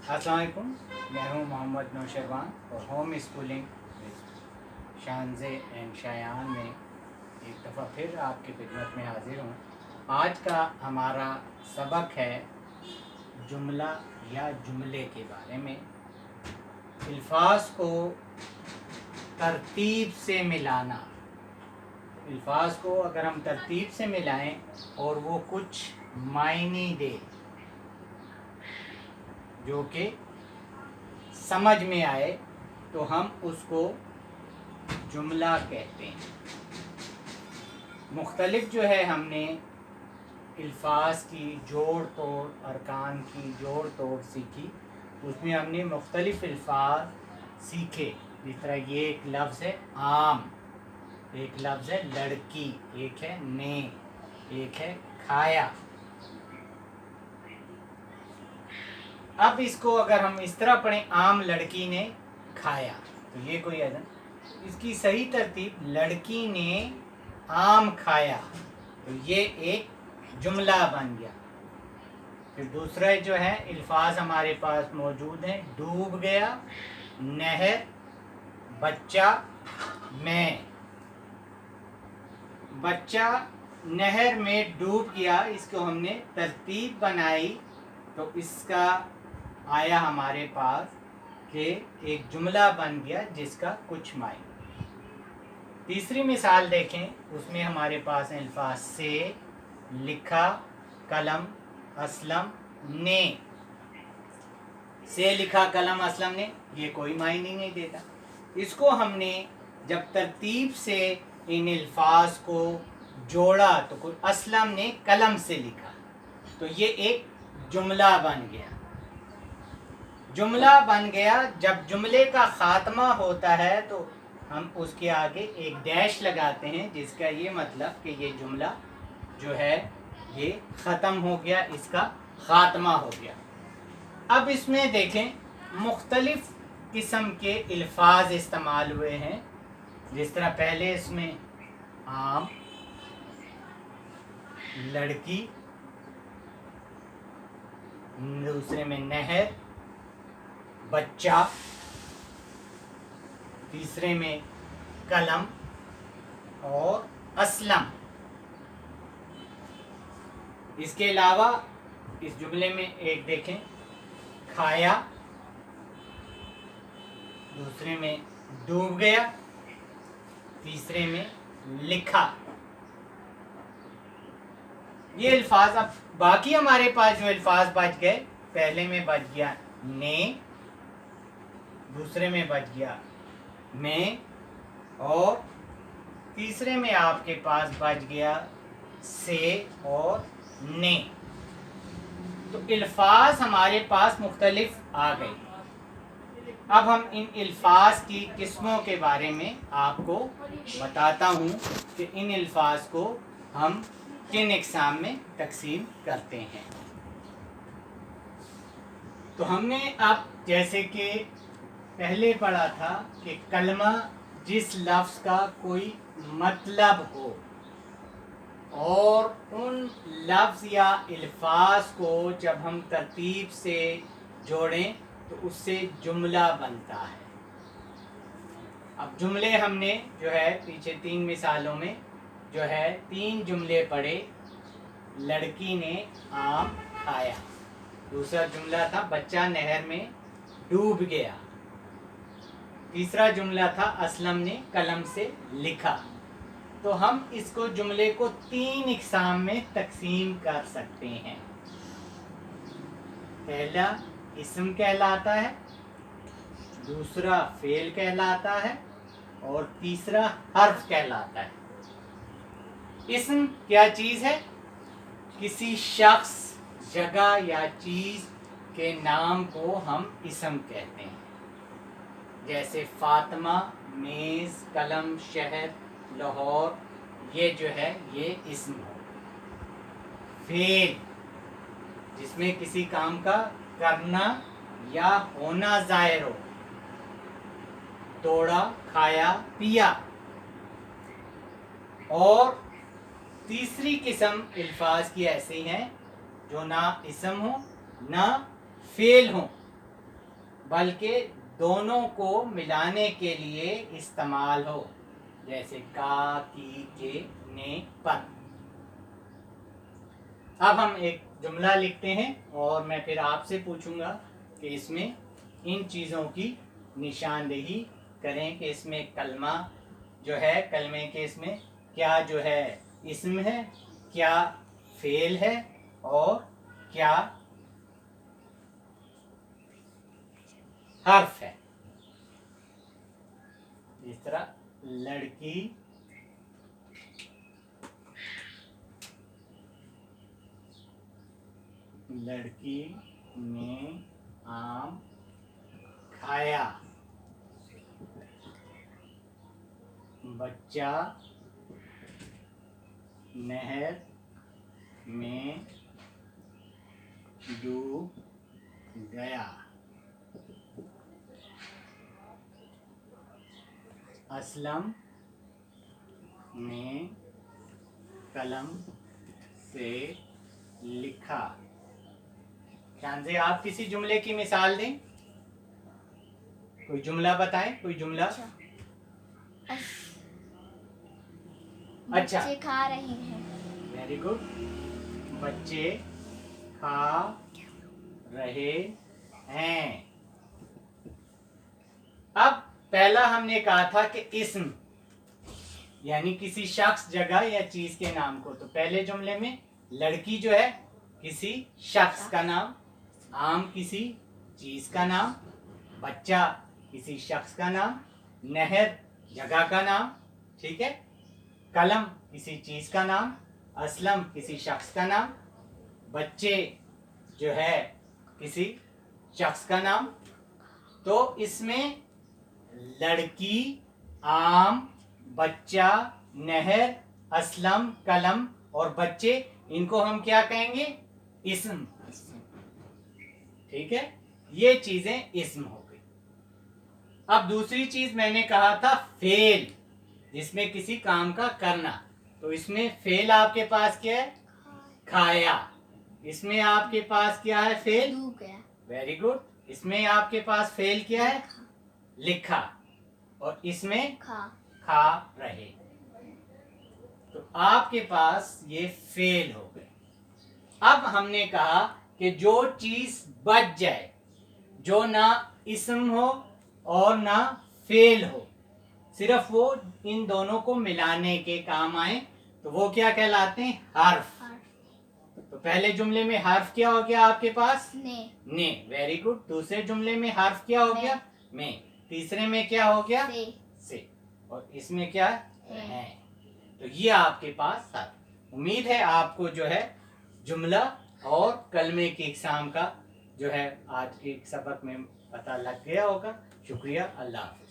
अस्सलाम वालेकुम, मैं हूँ मोहम्मद नौशरवान और होम स्कूलिंग शानज़े एंड शायान में एक दफ़ा फिर आपकी खिदमत में हाजिर हूँ। आज का हमारा सबक है जुमला या जुमले के बारे में। अल्फाज को तरतीब से मिलाना। अल्फाज को अगर हम तरतीब से मिलाएं और वो कुछ मायने दे जो कि समझ में आए तो हम उसको जुमला कहते हैं। मुख्तलिफ जो है हमने अल्फाज की जोड़ तोड़, अरकान की जोड़ तोड़ सीखी। उसमें हमने मुख्तलिफ अल्फाज सीखे। जिस तरह ये एक लफ्ज़ है आम, एक लफ्ज़ है लड़की, एक है ने, एक है खाया। अब इसको अगर हम इस तरह पढ़ें, आम लड़की ने खाया, तो ये कोई अदन। इसकी सही तरतीब लड़की ने आम खाया, तो ये एक जुमला बन गया। फिर दूसरा जो है अल्फाज हमारे पास मौजूद हैं, डूब गया, नहर, बच्चा, मैं। बच्चा नहर में डूब गया, इसको हमने तरतीब बनाई तो इसका आया हमारे पास कि एक जुमला बन गया जिसका कुछ मायने। तीसरी मिसाल देखें, उसमें हमारे पास हैं अल्फाज से, लिखा, कलम, असलम, ने। से लिखा, कलम, असलम, ने, ये कोई मायने नहीं देता। इसको हमने जब तरतीब से इन अल्फाज को जोड़ा तो कोई असलम ने कलम से लिखा, तो ये एक जुमला बन गया। जुमला बन गया। जब जुमले का ख़ात्मा होता है तो हम उसके आगे एक डैश लगाते हैं, जिसका ये मतलब कि ये जुमला जो है ये ख़त्म हो गया, इसका ख़ात्मा हो गया। अब इसमें देखें मुख्तलिफ़ किस्म के अल्फाज इस्तेमाल हुए हैं। जिस तरह पहले इसमें आम, लड़की, दूसरे में नहर, बच्चा, तीसरे में कलम और असलम। इसके अलावा इस जुमले में एक देखें, खाया, दूसरे में डूब गया, तीसरे में लिखा। ये अल्फाज। अब बाकी हमारे पास जो अल्फाज बच गए, पहले में बच गया ने, दूसरे में बच गया में, और तीसरे में आपके पास बच गया से और ने। तो अल्फाज हमारे पास मुख्तलिफ आ गए। अब हम इन अल्फाज की किस्मों के बारे में आपको बताता हूँ कि इन अल्फाज को हम किन अक़साम में तकसीम करते हैं। तो हमने अब जैसे कि पहले पढ़ा था कि कलमा जिस लफ्ज़ का कोई मतलब हो और उन लफ्ज़ या अल्फाज को जब हम तरतीब से जोड़ें तो उससे जुमला बनता है। अब जुमले हमने जो है पीछे 3 मिसालों में जो है 3 जुमले पढ़े। लड़की ने आम खाया, दूसरा जुमला था बच्चा नहर में डूब गया, तीसरा जुमला था असलम ने कलम से लिखा। तो हम इसको जुमले को 3 अक़साम में तकसीम कर सकते हैं। पहला इस्म कहलाता है, दूसरा फ़ेल कहलाता है और तीसरा हर्फ कहलाता है। इस्म क्या चीज़ है? किसी शख्स, जगह या चीज़ के नाम को हम इस्म कहते हैं। जैसे फातिमा, मेज़, कलम, शहर, लाहौर, ये जो है ये इस्म हो। फ़ेल जिसमें किसी काम का करना या होना ज़ाहिर हो, तोड़ा, खाया, पिया। और तीसरी किस्म अल्फाज की ऐसी हैं जो ना इस्म हो ना फ़ेल हो, बल्कि दोनों को मिलाने के लिए इस्तेमाल हो, जैसे का, की, के, ने, पर। अब हम एक जुमला लिखते हैं और मैं फिर आपसे पूछूंगा कि इसमें इन चीज़ों की निशानदेही करें कि इसमें कलमा जो है, कलमे के इसमें क्या जो है इस्म है, क्या फेल है और क्या हर्फ है। इस तरह लड़की, लड़की ने आम खाया, बच्चा नहर में डूब गया, असलम ने कलम से लिखा। ध्यान से आप किसी जुमले की मिसाल दें, कोई जुमला बताएं, कोई जुमला। अच्छा, बच्चे खा रहे हैं। वेरी गुड, बच्चे खा रहे हैं। अब पहला हमने कहा था कि इस्म यानी किसी शख्स, जगह या चीज के नाम को, तो पहले जुमले में लड़की जो है किसी शख्स का नाम, आम किसी चीज का नाम, बच्चा किसी शख्स का नाम, नहर जगह का नाम, ठीक है, कलम किसी चीज का नाम, असलम किसी शख्स का नाम, बच्चे जो है किसी शख्स का नाम। तो इसमें लड़की, आम, बच्चा, नहर, असलम, कलम और बच्चे, इनको हम क्या कहेंगे? इस्म। ठीक है, ये चीजें इस्म हो गई। अब दूसरी चीज मैंने कहा था फेल, जिसमें किसी काम का करना। तो इसमें फेल आपके पास क्या है? खाया। इसमें आपके पास क्या है? Fail very good. इसमें आपके पास फेल क्या है? लिखा। और इसमें खा रहे। तो आपके पास ये फेल हो गए। अब हमने कहा कि जो चीज बच जाए, जो ना इस्म हो और ना फेल हो, सिर्फ वो इन दोनों को मिलाने के काम आए, तो वो क्या कहलाते हैं? हर्फ। तो पहले जुमले में हर्फ क्या हो गया आपके पास? ने। Very good. दूसरे जुमले में हर्फ क्या हो गया? में। तीसरे में क्या हो गया? से। और इसमें क्या है? तो ये आपके पास हर्फ। उम्मीद है आपको जो है जुमला और कलमे के एग्जाम का जो है आज के सबक में पता लग गया होगा। शुक्रिया, अल्लाह हाफ़िज़।